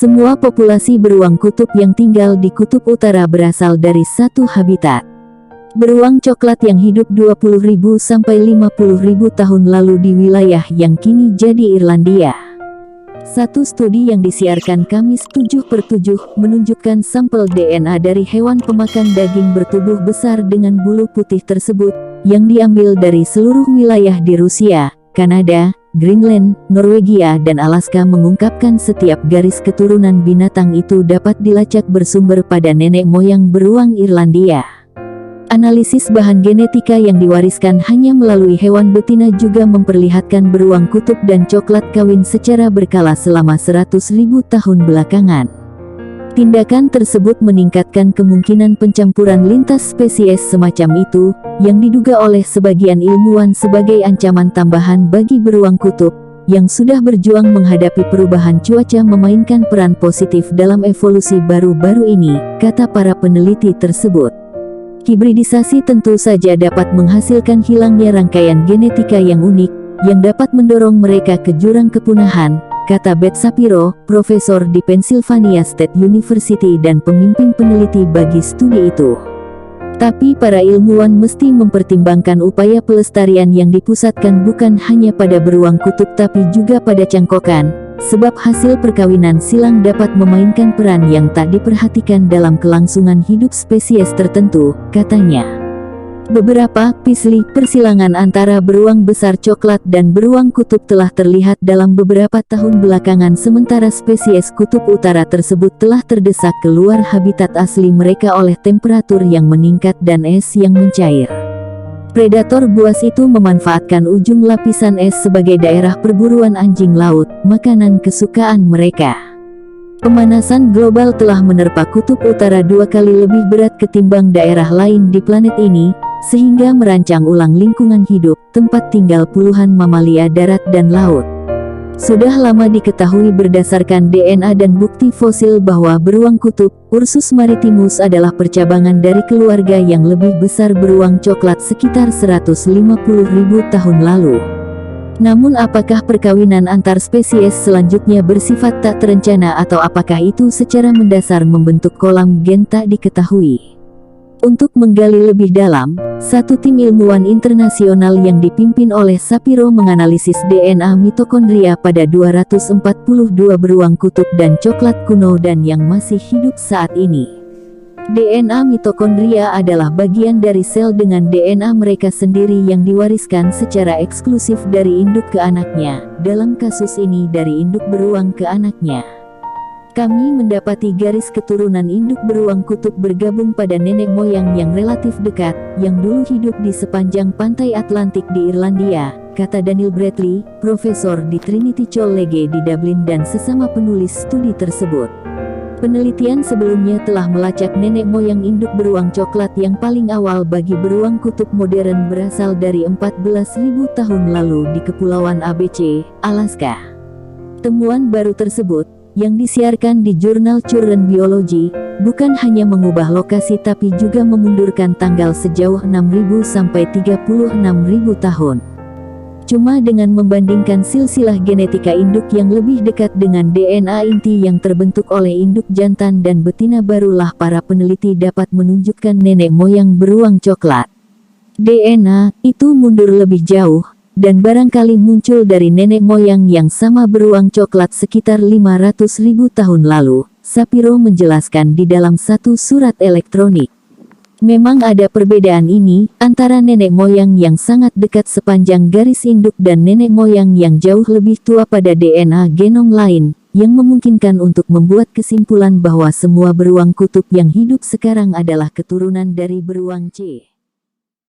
Semua populasi beruang kutub yang tinggal di kutub utara berasal dari satu habitat. Beruang coklat yang hidup 20.000 sampai 50.000 tahun lalu di wilayah yang kini jadi Irlandia. Satu studi yang disiarkan Kamis 7/7 menunjukkan sampel DNA dari hewan pemakan daging bertubuh besar dengan bulu putih tersebut, yang diambil dari seluruh wilayah di Rusia, Kanada, Greenland, Norwegia dan Alaska mengungkapkan setiap garis keturunan binatang itu dapat dilacak bersumber pada nenek moyang beruang Irlandia. Analisis bahan genetika yang diwariskan hanya melalui hewan betina juga memperlihatkan beruang kutub dan coklat kawin secara berkala selama 100.000 tahun belakangan. Tindakan tersebut meningkatkan kemungkinan pencampuran lintas spesies semacam itu, yang diduga oleh sebagian ilmuwan sebagai ancaman tambahan bagi beruang kutub, yang sudah berjuang menghadapi perubahan cuaca memainkan peran positif dalam evolusi baru-baru ini, kata para peneliti tersebut. Hibridisasi tentu saja dapat menghasilkan hilangnya rangkaian genetika yang unik, yang dapat mendorong mereka ke jurang kepunahan, kata Beth Shapiro, profesor di Pennsylvania State University dan pemimpin peneliti bagi studi itu. Tapi para ilmuwan mesti mempertimbangkan upaya pelestarian yang dipusatkan bukan hanya pada beruang kutub tapi juga pada cangkokan, sebab hasil perkawinan silang dapat memainkan peran yang tak diperhatikan dalam kelangsungan hidup spesies tertentu, katanya. Beberapa persilangan antara beruang besar coklat dan beruang kutub telah terlihat dalam beberapa tahun belakangan sementara spesies kutub utara tersebut telah terdesak keluar habitat asli mereka oleh temperatur yang meningkat dan es yang mencair. Predator buas itu memanfaatkan ujung lapisan es sebagai daerah perburuan anjing laut, makanan kesukaan mereka. Pemanasan global telah menerpa kutub utara 2 kali lebih berat ketimbang daerah lain di planet ini, sehingga merancang ulang lingkungan hidup, tempat tinggal puluhan mamalia darat dan laut. Sudah lama diketahui berdasarkan DNA dan bukti fosil bahwa beruang kutub, Ursus maritimus adalah percabangan dari keluarga yang lebih besar beruang coklat sekitar 150.000 tahun lalu. Namun apakah perkawinan antar spesies selanjutnya bersifat tak terencana atau apakah itu secara mendasar membentuk kolam gen tak diketahui? Untuk menggali lebih dalam, satu tim ilmuwan internasional yang dipimpin oleh Shapiro menganalisis DNA mitokondria pada 242 beruang kutub dan coklat kuno dan yang masih hidup saat ini. DNA mitokondria adalah bagian dari sel dengan DNA mereka sendiri yang diwariskan secara eksklusif dari induk ke anaknya, dalam kasus ini dari induk beruang ke anaknya. Kami mendapati garis keturunan induk beruang kutub bergabung pada nenek moyang yang relatif dekat, yang dulu hidup di sepanjang pantai Atlantik di Irlandia, kata Daniel Bradley, profesor di Trinity College di Dublin dan sesama penulis studi tersebut. Penelitian sebelumnya telah melacak nenek moyang induk beruang coklat yang paling awal bagi beruang kutub modern berasal dari 14.000 tahun lalu di Kepulauan ABC, Alaska. Temuan baru tersebut, yang disiarkan di jurnal Current Biology, bukan hanya mengubah lokasi tapi juga memundurkan tanggal sejauh 6.000 sampai 36.000 tahun. Cuma dengan membandingkan silsilah genetika induk yang lebih dekat dengan DNA inti yang terbentuk oleh induk jantan dan betina barulah para peneliti dapat menunjukkan nenek moyang beruang coklat. DNA itu mundur lebih jauh, dan barangkali muncul dari nenek moyang yang sama beruang coklat sekitar 500.000 tahun lalu, Shapiro menjelaskan di dalam satu surat elektronik. Memang ada perbedaan ini, antara nenek moyang yang sangat dekat sepanjang garis induk dan nenek moyang yang jauh lebih tua pada DNA genom lain, yang memungkinkan untuk membuat kesimpulan bahwa semua beruang kutub yang hidup sekarang adalah keturunan dari beruang C.